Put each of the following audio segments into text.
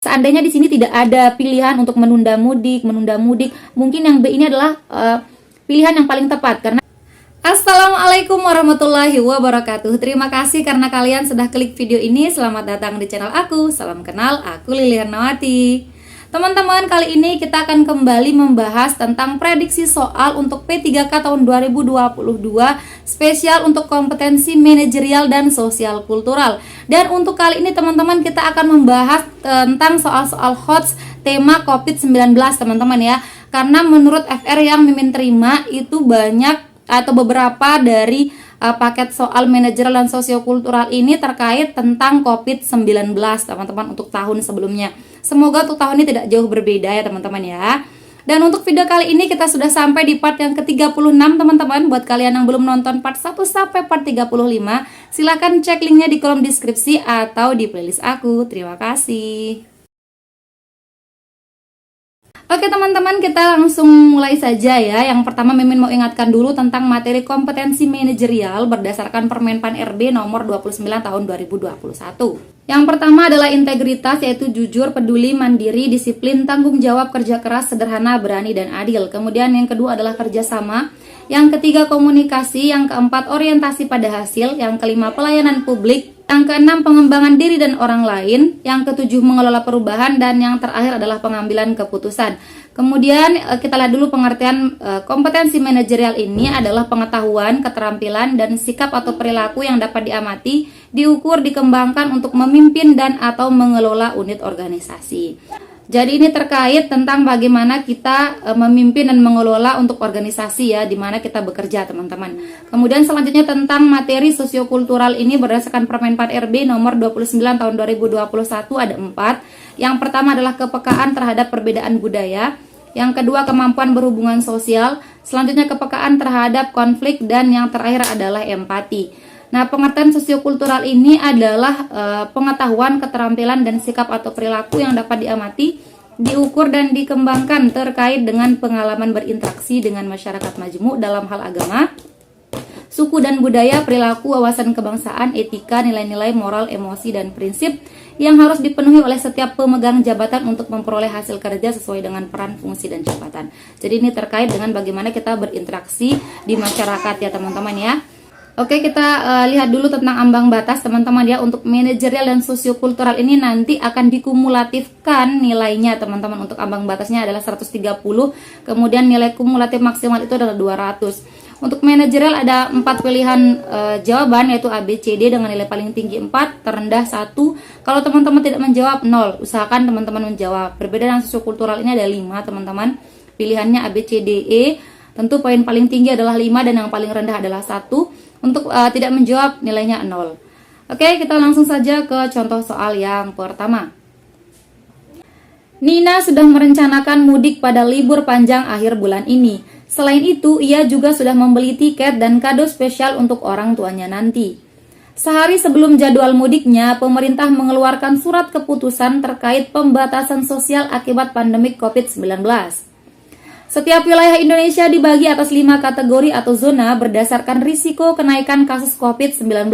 Seandainya di sini tidak ada pilihan untuk menunda mudik, mungkin yang B ini adalah pilihan yang paling tepat karena Assalamualaikum warahmatullahi wabarakatuh. Terima kasih karena kalian sudah klik video ini. Selamat datang di channel aku. Salam kenal, aku Lili Hernawati. Teman-teman, kali ini kita akan kembali membahas tentang prediksi soal untuk P3K tahun 2022 spesial untuk kompetensi manajerial dan sosial kultural. Dan untuk kali ini teman-teman kita akan membahas tentang soal-soal HOTS tema COVID-19 teman-teman ya. Karena menurut FR yang Mimin terima itu banyak atau beberapa dari paket soal manajerial dan sosiokultural ini terkait tentang COVID-19 teman-teman untuk tahun sebelumnya. Semoga untuk tahun ini tidak jauh berbeda ya teman-teman ya. Dan untuk video kali ini kita sudah sampai di part yang ke-36 teman-teman. Buat kalian yang belum nonton part 1 sampai part 35, silahkan cek linknya di kolom deskripsi atau di playlist aku. Terima kasih. Oke teman-teman, kita langsung mulai saja ya. Yang pertama Mimin mau ingatkan dulu tentang materi kompetensi manajerial berdasarkan Permenpan RB nomor 29 tahun 2021. Yang pertama adalah integritas, yaitu jujur, peduli, mandiri, disiplin, tanggung jawab, kerja keras, sederhana, berani, dan adil. Kemudian yang kedua adalah kerjasama. Yang ketiga komunikasi. Yang keempat orientasi pada hasil. Yang kelima pelayanan publik. Yang keenam pengembangan diri dan orang lain. Yang ketujuh mengelola perubahan. Dan yang terakhir adalah pengambilan keputusan. Kemudian kita lihat dulu pengertian kompetensi manajerial ini adalah pengetahuan, keterampilan, dan sikap atau perilaku yang dapat diamati, diukur, dikembangkan untuk memimpin dan atau mengelola unit organisasi. Jadi ini terkait tentang bagaimana kita memimpin dan mengelola untuk organisasi ya, di mana kita bekerja teman-teman. Kemudian selanjutnya tentang materi sosiokultural ini berdasarkan Permenpan RB nomor 29 tahun 2021 ada 4. Yang pertama adalah kepekaan terhadap perbedaan budaya. Yang kedua kemampuan berhubungan sosial. Selanjutnya kepekaan terhadap konflik. Dan yang terakhir adalah empati. Nah, pengertian sosiokultural ini adalah pengetahuan, keterampilan, dan sikap atau perilaku yang dapat diamati, diukur, dan dikembangkan terkait dengan pengalaman berinteraksi dengan masyarakat majmuk dalam hal agama, suku dan budaya, perilaku, wawasan kebangsaan, etika, nilai-nilai, moral, emosi, dan prinsip yang harus dipenuhi oleh setiap pemegang jabatan untuk memperoleh hasil kerja sesuai dengan peran, fungsi, dan jabatan. Jadi ini terkait dengan bagaimana kita berinteraksi di masyarakat ya teman-teman ya. Oke, kita lihat dulu tentang ambang batas teman-teman ya. Untuk manajerial dan sosiokultural ini nanti akan dikumulatifkan nilainya teman-teman. Untuk ambang batasnya adalah 130, kemudian nilai kumulatif maksimal itu adalah 200. Untuk manajerial ada 4 pilihan jawaban, yaitu A, B, C, D dengan nilai paling tinggi 4, terendah 1. Kalau teman-teman tidak menjawab 0, usahakan teman-teman menjawab. Berbeda dengan sosiokultural ini ada 5 teman-teman. Pilihannya A, B, C, D, E. Tentu poin paling tinggi adalah 5 dan yang paling rendah adalah 1. Untuk tidak menjawab nilainya 0. Oke, kita langsung saja ke contoh soal yang pertama. Nina sudah merencanakan mudik pada libur panjang akhir bulan ini. Selain itu, ia juga sudah membeli tiket dan kado spesial untuk orang tuanya nanti. Sehari sebelum jadwal mudiknya, pemerintah mengeluarkan surat keputusan terkait pembatasan sosial akibat pandemik COVID-19. Setiap wilayah Indonesia dibagi atas 5 kategori atau zona berdasarkan risiko kenaikan kasus COVID-19,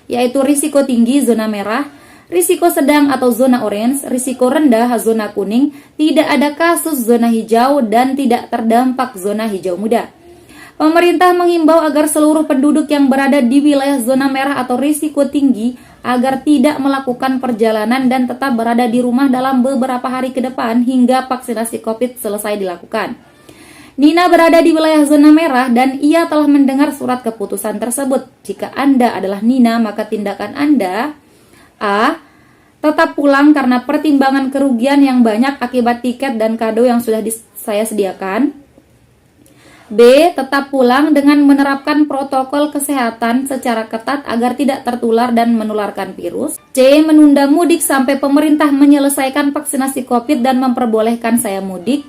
yaitu risiko tinggi zona merah, risiko sedang atau zona orange, risiko rendah zona kuning, tidak ada kasus zona hijau, dan tidak terdampak zona hijau muda. Pemerintah menghimbau agar seluruh penduduk yang berada di wilayah zona merah atau risiko tinggi agar tidak melakukan perjalanan dan tetap berada di rumah dalam beberapa hari ke depan hingga vaksinasi COVID selesai dilakukan. Nina berada di wilayah zona merah dan ia telah mendengar surat keputusan tersebut. Jika Anda adalah Nina, maka tindakan Anda: A. Tetap pulang karena pertimbangan kerugian yang banyak akibat tiket dan kado yang sudah saya sediakan. B. Tetap pulang dengan menerapkan protokol kesehatan secara ketat agar tidak tertular dan menularkan virus. C. Menunda mudik sampai pemerintah menyelesaikan vaksinasi COVID dan memperbolehkan saya mudik.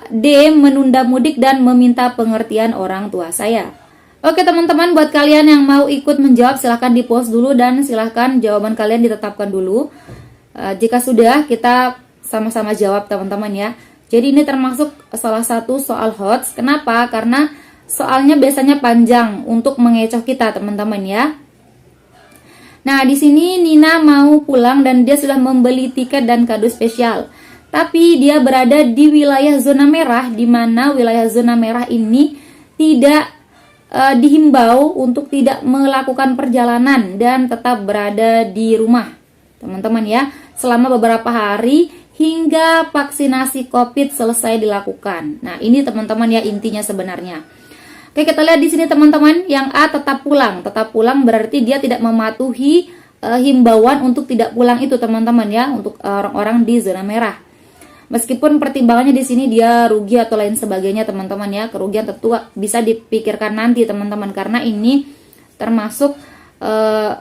D. Menunda mudik dan meminta pengertian orang tua saya. Oke teman-teman, buat kalian yang mau ikut menjawab silahkan di post dulu dan silahkan jawaban kalian ditetapkan dulu. Jika sudah, kita sama-sama jawab teman-teman ya. Jadi ini termasuk salah satu soal HOTS. Kenapa? Karena soalnya biasanya panjang untuk mengecoh kita teman-teman ya. Nah, di sini Nina mau pulang dan dia sudah membeli tiket dan kado spesial. Tapi dia berada di wilayah zona merah, di mana wilayah zona merah ini tidak dihimbau untuk tidak melakukan perjalanan dan tetap berada di rumah, teman-teman ya, selama beberapa hari hingga vaksinasi COVID selesai dilakukan. Nah, ini teman-teman ya intinya sebenarnya. Oke, kita lihat di sini teman-teman, yang A tetap pulang. Tetap pulang berarti dia tidak mematuhi himbauan untuk tidak pulang itu teman-teman ya, untuk orang-orang di zona merah. Meskipun pertimbangannya di sini dia rugi atau lain sebagainya teman-teman ya, kerugian tentu bisa dipikirkan nanti teman-teman, karena ini termasuk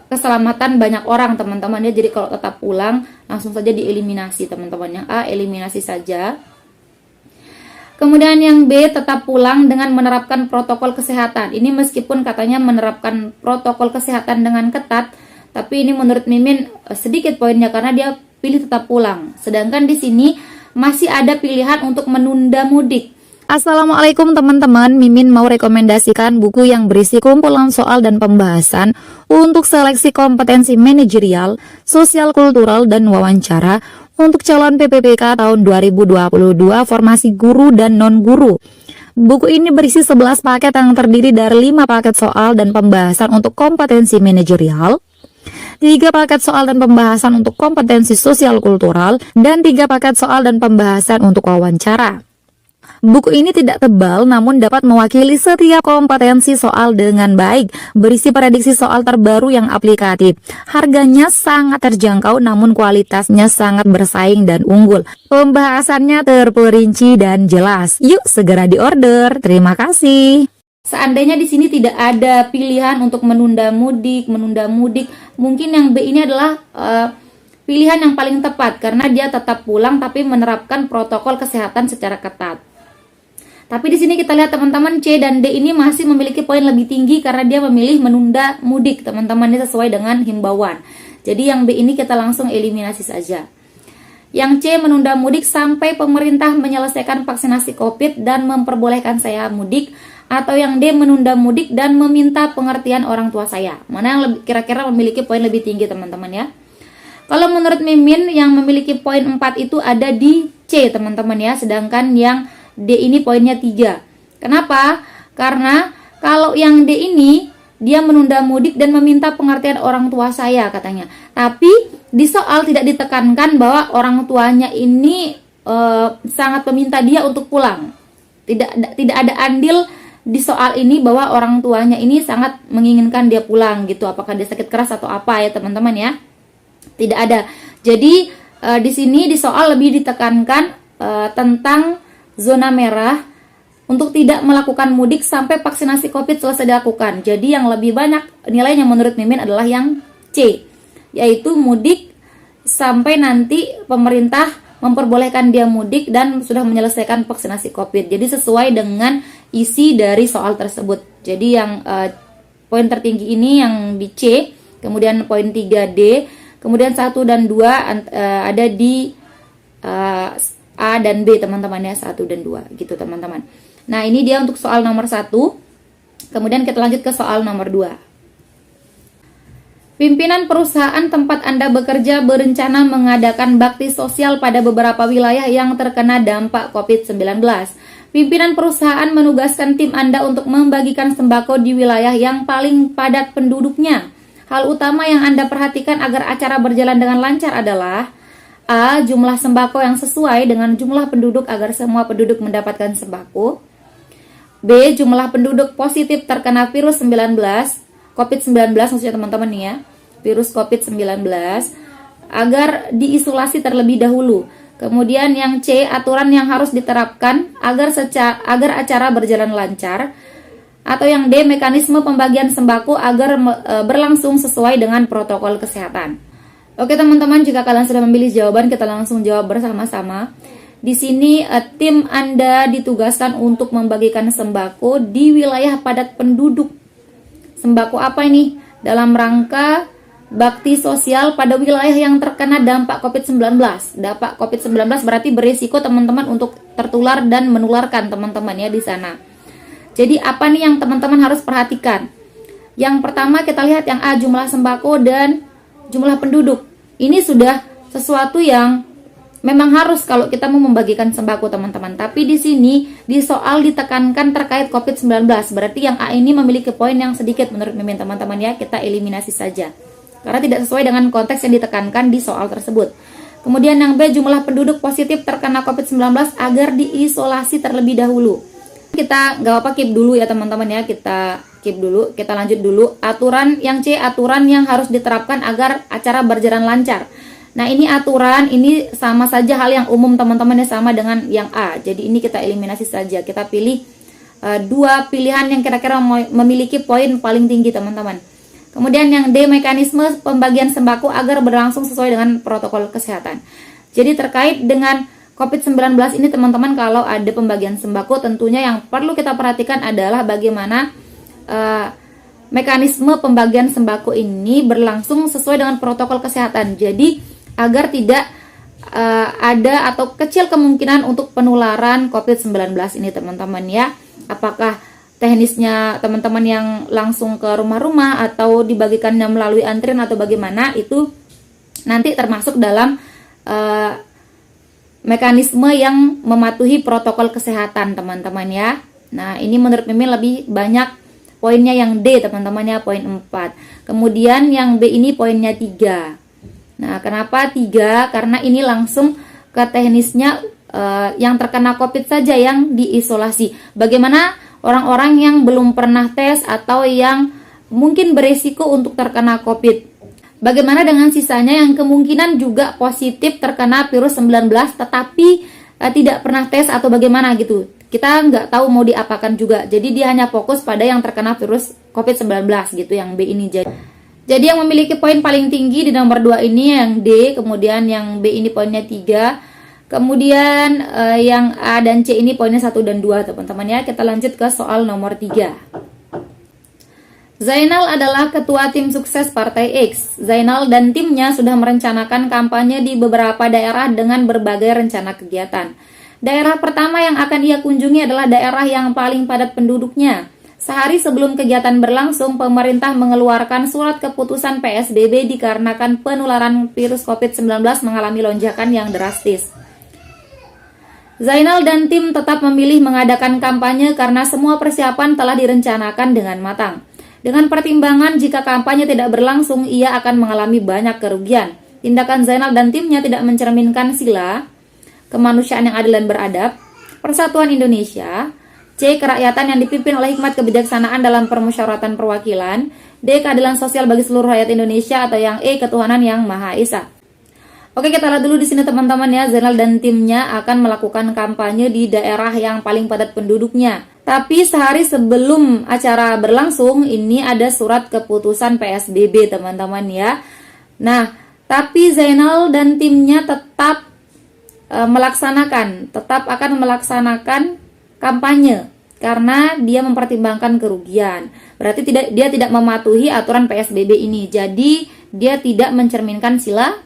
keselamatan banyak orang teman-teman ya. Jadi kalau tetap pulang langsung saja dieliminasi teman-teman. Yang A eliminasi saja. Kemudian yang B tetap pulang dengan menerapkan protokol kesehatan. Ini meskipun katanya menerapkan protokol kesehatan dengan ketat, tapi ini menurut Mimin sedikit poinnya karena dia pilih tetap pulang. Sedangkan di sini masih ada pilihan untuk menunda mudik. Assalamualaikum teman-teman, Mimin mau rekomendasikan buku yang berisi kumpulan soal dan pembahasan untuk seleksi kompetensi manajerial, sosial kultural, dan wawancara untuk calon PPPK tahun 2022 formasi guru dan non-guru. Buku ini berisi 11 paket yang terdiri dari 5 paket soal dan pembahasan untuk kompetensi manajerial, 3 paket soal dan pembahasan untuk kompetensi sosial kultural, dan 3 paket soal dan pembahasan untuk wawancara. Buku ini tidak tebal namun dapat mewakili setiap kompetensi soal dengan baik, berisi prediksi soal terbaru yang aplikatif. Harganya sangat terjangkau namun kualitasnya sangat bersaing dan unggul. Pembahasannya terperinci dan jelas. Yuk segera diorder. Terima kasih. Seandainya di sini tidak ada pilihan untuk menunda mudik, mungkin yang B ini adalah pilihan yang paling tepat karena dia tetap pulang tapi menerapkan protokol kesehatan secara ketat. Tapi di sini kita lihat teman-teman, C dan D ini masih memiliki poin lebih tinggi karena dia memilih menunda mudik, teman-teman, ini sesuai dengan himbauan. Jadi yang B ini kita langsung eliminasi saja. Yang C menunda mudik sampai pemerintah menyelesaikan vaksinasi COVID dan memperbolehkan saya mudik, atau yang D menunda mudik dan meminta pengertian orang tua saya. Mana yang kira-kira memiliki poin lebih tinggi teman-teman ya? Kalau menurut Mimin yang memiliki poin 4 itu ada di C teman-teman ya, sedangkan yang D ini poinnya 3. Kenapa? Karena kalau yang D ini dia menunda mudik dan meminta pengertian orang tua saya katanya. Tapi di soal tidak ditekankan bahwa orang tuanya ini sangat meminta dia untuk pulang. Tidak ada andil di soal ini bahwa orang tuanya ini sangat menginginkan dia pulang gitu. Apakah dia sakit keras atau apa ya teman-teman ya? Tidak ada. Jadi di sini di soal lebih ditekankan tentang zona merah untuk tidak melakukan mudik sampai vaksinasi COVID selesai dilakukan. Jadi yang lebih banyak nilainya menurut Mimin adalah yang C, yaitu mudik sampai nanti pemerintah memperbolehkan dia mudik dan sudah menyelesaikan vaksinasi COVID. Jadi sesuai dengan isi dari soal tersebut. Jadi yang poin tertinggi ini yang di C, kemudian poin 3D, kemudian 1 dan 2 ada di A dan B teman-teman ya, 1 dan 2 gitu teman-teman. Nah ini dia untuk soal nomor 1. Kemudian kita lanjut ke soal nomor 2. Pimpinan perusahaan tempat Anda bekerja berencana mengadakan bakti sosial pada beberapa wilayah yang terkena dampak COVID-19. Pimpinan perusahaan menugaskan tim Anda untuk membagikan sembako di wilayah yang paling padat penduduknya. Hal utama yang Anda perhatikan agar acara berjalan dengan lancar adalah A. Jumlah sembako yang sesuai dengan jumlah penduduk agar semua penduduk mendapatkan sembako. B. Jumlah penduduk positif terkena virus COVID-19 maksudnya teman-teman nih ya, virus COVID-19 agar diisolasi terlebih dahulu. Kemudian yang C. Aturan yang harus diterapkan agar acara berjalan lancar. Atau yang D. Mekanisme pembagian sembako agar berlangsung sesuai dengan protokol kesehatan. Oke teman-teman, jika kalian sudah memilih jawaban, kita langsung jawab bersama-sama. Di sini tim Anda ditugaskan untuk membagikan sembako di wilayah padat penduduk. Sembako apa ini? Dalam rangka bakti sosial pada wilayah yang terkena dampak COVID-19. Dampak COVID-19 berarti berisiko teman-teman untuk tertular dan menularkan teman-teman ya di sana. Jadi apa nih yang teman-teman harus perhatikan? Yang pertama kita lihat yang A, jumlah sembako dan jumlah penduduk. Ini sudah sesuatu yang memang harus kalau kita mau membagikan sembako, teman-teman. Tapi di sini di soal ditekankan terkait COVID-19. Berarti yang A ini memiliki poin yang sedikit menurut Mimin, teman-teman ya. Kita eliminasi saja. Karena tidak sesuai dengan konteks yang ditekankan di soal tersebut. Kemudian yang B, jumlah penduduk positif terkena COVID-19 agar diisolasi terlebih dahulu. Kita nggak apa-apa keep dulu ya teman-teman ya. Kita keep dulu, kita lanjut dulu. Aturan yang C, aturan yang harus diterapkan agar acara berjalan lancar. Nah ini aturan, ini sama saja hal yang umum teman-teman ya, sama dengan yang A. Jadi ini kita eliminasi saja. Kita pilih dua pilihan yang kira-kira memiliki poin paling tinggi teman-teman. Kemudian yang D, mekanisme pembagian sembako agar berlangsung sesuai dengan protokol kesehatan. Jadi terkait dengan COVID-19 ini teman-teman, kalau ada pembagian sembako tentunya yang perlu kita perhatikan adalah bagaimana mekanisme pembagian sembako ini berlangsung sesuai dengan protokol kesehatan. Jadi agar tidak ada atau kecil kemungkinan untuk penularan COVID-19 ini teman-teman ya. Apakah teknisnya teman-teman yang langsung ke rumah-rumah atau dibagikannya melalui antrian atau bagaimana, itu nanti termasuk dalam mekanisme yang mematuhi protokol kesehatan teman-teman ya. Nah ini menurut Mimin lebih banyak poinnya yang D teman-teman ya, poin 4. Kemudian yang B ini poinnya 3. Nah, kenapa 3? Karena ini langsung ke teknisnya yang terkena COVID saja yang diisolasi. Bagaimana orang-orang yang belum pernah tes atau yang mungkin beresiko untuk terkena COVID? Bagaimana dengan sisanya yang kemungkinan juga positif terkena virus 19 tetapi tidak pernah tes atau bagaimana gitu? Kita nggak tahu mau diapakan juga. Jadi dia hanya fokus pada yang terkena virus COVID-19 gitu, yang B ini. Jadi yang memiliki poin paling tinggi di nomor 2 ini yang D, kemudian yang B ini poinnya 3, kemudian yang A dan C ini poinnya 1 dan 2 teman-teman ya. Kita lanjut ke soal nomor 3. Zainal adalah ketua tim sukses Partai X. Zainal dan timnya sudah merencanakan kampanye di beberapa daerah dengan berbagai rencana kegiatan. Daerah pertama yang akan ia kunjungi adalah daerah yang paling padat penduduknya. Sehari sebelum kegiatan berlangsung, pemerintah mengeluarkan surat keputusan PSBB dikarenakan penularan virus COVID-19 mengalami lonjakan yang drastis. Zainal dan tim tetap memilih mengadakan kampanye karena semua persiapan telah direncanakan dengan matang. Dengan pertimbangan jika kampanye tidak berlangsung, ia akan mengalami banyak kerugian. Tindakan Zainal dan timnya tidak mencerminkan sila, kemanusiaan yang adil dan beradab, persatuan Indonesia. C, kerakyatan yang dipimpin oleh hikmat kebijaksanaan dalam permusyawaratan perwakilan. D, keadilan sosial bagi seluruh rakyat Indonesia. Atau yang E, ketuhanan yang Maha Esa. Oke, kita lihat dulu di sini teman-teman ya. Zainal dan timnya akan melakukan kampanye di daerah yang paling padat penduduknya. Tapi sehari sebelum acara berlangsung, ini ada surat keputusan PSBB teman-teman ya. Nah, tapi Zainal dan timnya tetap akan melaksanakan kampanye karena dia mempertimbangkan kerugian. Berarti dia tidak mematuhi aturan PSBB ini. Jadi dia tidak mencerminkan sila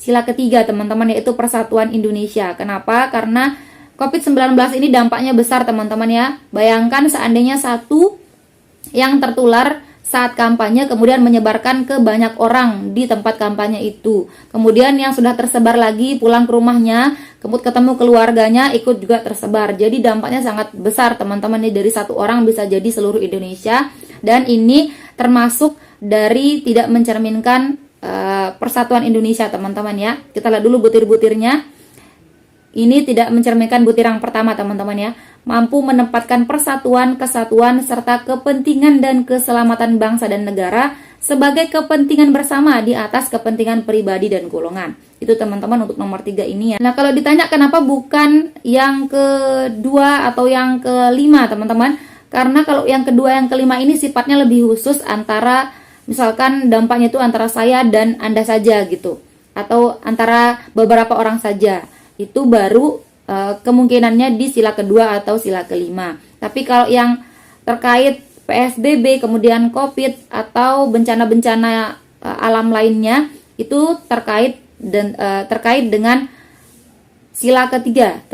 ketiga teman-teman, yaitu persatuan Indonesia. Kenapa? Karena COVID-19 ini dampaknya besar teman-teman ya. Bayangkan seandainya satu yang tertular saat kampanye kemudian menyebarkan ke banyak orang di tempat kampanye itu. Kemudian yang sudah tersebar lagi pulang ke rumahnya, ketemu keluarganya ikut juga tersebar. Jadi dampaknya sangat besar teman-teman, ini dari satu orang bisa jadi seluruh Indonesia. Dan ini termasuk dari tidak mencerminkan persatuan Indonesia teman-teman ya. Kita lihat dulu butir-butirnya. Ini tidak mencerminkan butir yang pertama teman-teman ya. Mampu menempatkan persatuan, kesatuan, serta kepentingan dan keselamatan bangsa dan negara sebagai kepentingan bersama di atas kepentingan pribadi dan golongan. Itu teman-teman untuk nomor 3 ini ya. Nah kalau ditanya kenapa bukan yang kedua atau yang kelima teman-teman, karena kalau yang kedua yang kelima ini sifatnya lebih khusus, antara misalkan dampaknya itu antara saya dan Anda saja gitu, atau antara beberapa orang saja. Itu baru kemungkinannya di sila kedua atau sila kelima. Tapi kalau yang terkait PSBB, kemudian COVID atau bencana-bencana alam lainnya, itu terkait dengan sila ketiga,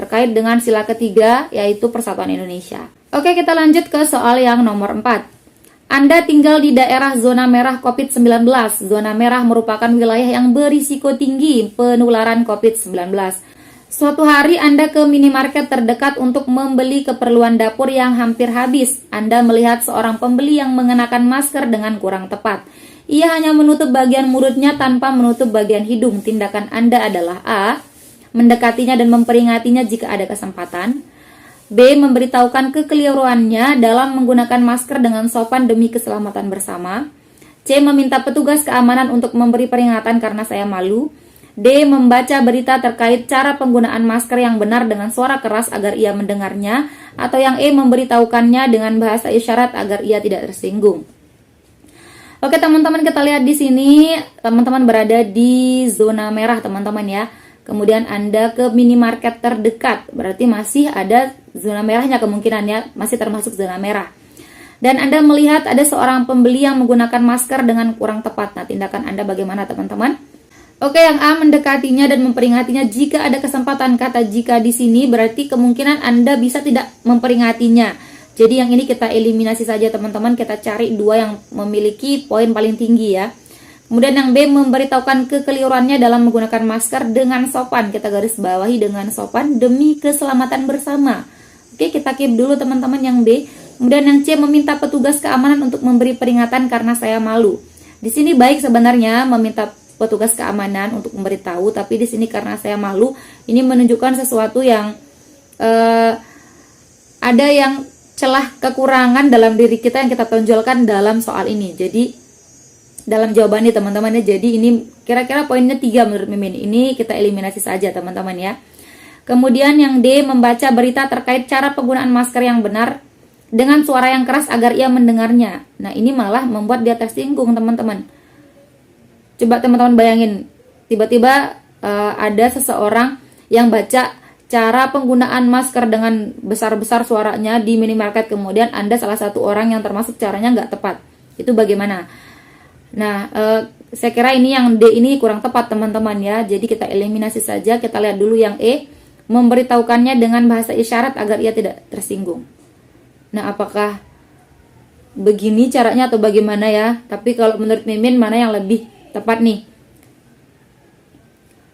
yaitu persatuan Indonesia. Oke, kita lanjut ke soal yang nomor 4. Anda tinggal di daerah zona merah COVID-19. Zona merah merupakan wilayah yang berisiko tinggi penularan COVID-19. Suatu hari Anda ke minimarket terdekat untuk membeli keperluan dapur yang hampir habis. Anda melihat seorang pembeli yang mengenakan masker dengan kurang tepat. Ia hanya menutup bagian mulutnya tanpa menutup bagian hidung. Tindakan Anda adalah A. Mendekatinya dan memperingatinya jika ada kesempatan. B. Memberitahukan kekeliruannya dalam menggunakan masker dengan sopan demi keselamatan bersama. C. Meminta petugas keamanan untuk memberi peringatan karena saya malu. D. Membaca berita terkait cara penggunaan masker yang benar dengan suara keras agar ia mendengarnya. Atau yang E. Memberitahukannya dengan bahasa isyarat agar ia tidak tersinggung. Oke teman-teman, kita lihat di sini teman-teman berada di zona merah teman-teman ya. Kemudian Anda ke minimarket terdekat, berarti masih ada zona merahnya kemungkinannya, masih termasuk zona merah. Dan Anda melihat ada seorang pembeli yang menggunakan masker dengan kurang tepat. Nah, tindakan Anda bagaimana teman-teman? Oke, yang A, mendekatinya dan memperingatinya jika ada kesempatan. Kata jika di sini berarti kemungkinan Anda bisa tidak memperingatinya. Jadi yang ini kita eliminasi saja teman-teman, kita cari dua yang memiliki poin paling tinggi ya. Kemudian yang B, memberitahukan kekeliruannya dalam menggunakan masker dengan sopan. Kita garis bawahi dengan sopan demi keselamatan bersama. Oke, kita keep dulu teman-teman yang B. Kemudian yang C, meminta petugas keamanan untuk memberi peringatan karena saya malu. Di sini baik sebenarnya meminta petugas keamanan untuk memberitahu, tapi di sini karena saya malu, ini menunjukkan sesuatu yang ada yang celah kekurangan dalam diri kita yang kita tonjolkan dalam soal ini. Jadi dalam jawabannya teman-teman ya, jadi ini kira-kira poinnya 3 menurut Mimin. Ini kita eliminasi saja teman-teman ya. Kemudian yang D, membaca berita terkait cara penggunaan masker yang benar dengan suara yang keras agar ia mendengarnya. Nah, ini malah membuat dia tersinggung teman-teman. Coba teman-teman bayangin, tiba-tiba ada seseorang yang baca cara penggunaan masker dengan besar-besar suaranya di minimarket, kemudian Anda salah satu orang yang termasuk caranya nggak tepat. Itu bagaimana? Nah, saya kira ini yang D ini kurang tepat teman-teman ya. Jadi kita eliminasi saja. Kita lihat dulu yang E, memberitahukannya dengan bahasa isyarat agar ia tidak tersinggung. Nah, apakah begini caranya atau bagaimana ya? Tapi kalau menurut Mimin mana yang lebih tepat nih?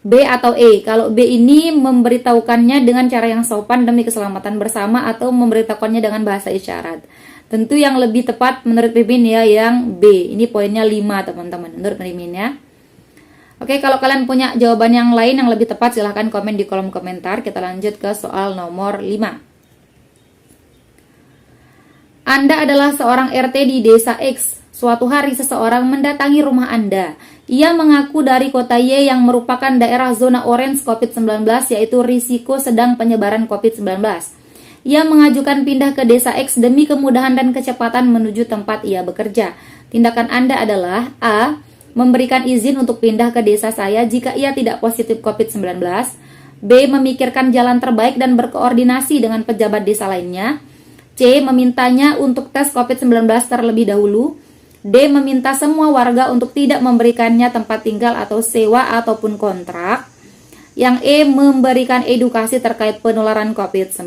B atau E? Kalau B ini memberitahukannya dengan cara yang sopan demi keselamatan bersama atau memberitahukannya dengan bahasa isyarat. Tentu yang lebih tepat menurut Mimin ya yang B. Ini poinnya 5 teman-teman menurut Mimin ya. Oke, kalau kalian punya jawaban yang lain yang lebih tepat silahkan komen di kolom komentar. Kita lanjut ke soal nomor 5. Anda adalah seorang RT di desa X. Suatu hari seseorang mendatangi rumah Anda. Ia mengaku dari kota Y yang merupakan daerah zona orange COVID-19, yaitu risiko sedang penyebaran COVID-19. Ia mengajukan pindah ke desa X demi kemudahan dan kecepatan menuju tempat ia bekerja. Tindakan Anda adalah A. Memberikan izin untuk pindah ke desa saya jika ia tidak positif COVID-19. B. Memikirkan jalan terbaik dan berkoordinasi dengan pejabat desa lainnya. C. Memintanya untuk tes COVID-19 terlebih dahulu. D. Meminta semua warga untuk tidak memberikannya tempat tinggal atau sewa ataupun kontrak. Yang E. Memberikan edukasi terkait penularan COVID-19.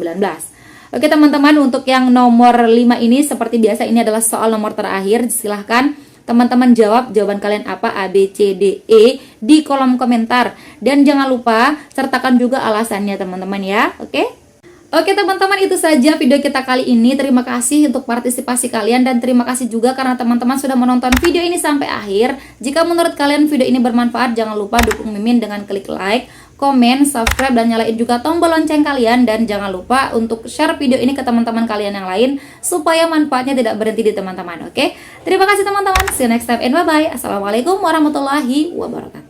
Oke teman-teman, untuk yang nomor 5 ini seperti biasa ini adalah soal nomor terakhir. Silahkan teman-teman jawab jawaban kalian apa, A, B, C, D, E di kolom komentar. Dan jangan lupa sertakan juga alasannya teman-teman ya. Oke teman-teman, itu saja video kita kali ini. Terima kasih untuk partisipasi kalian dan terima kasih juga karena teman-teman sudah menonton video ini sampai akhir. Jika menurut kalian video ini bermanfaat, jangan lupa dukung Mimin dengan klik like, komen, subscribe, dan nyalain juga tombol lonceng kalian. Dan jangan lupa untuk share video ini ke teman-teman kalian yang lain supaya manfaatnya tidak berhenti di teman-teman. Oke, terima kasih teman-teman. See you next time and bye-bye. Assalamualaikum warahmatullahi wabarakatuh.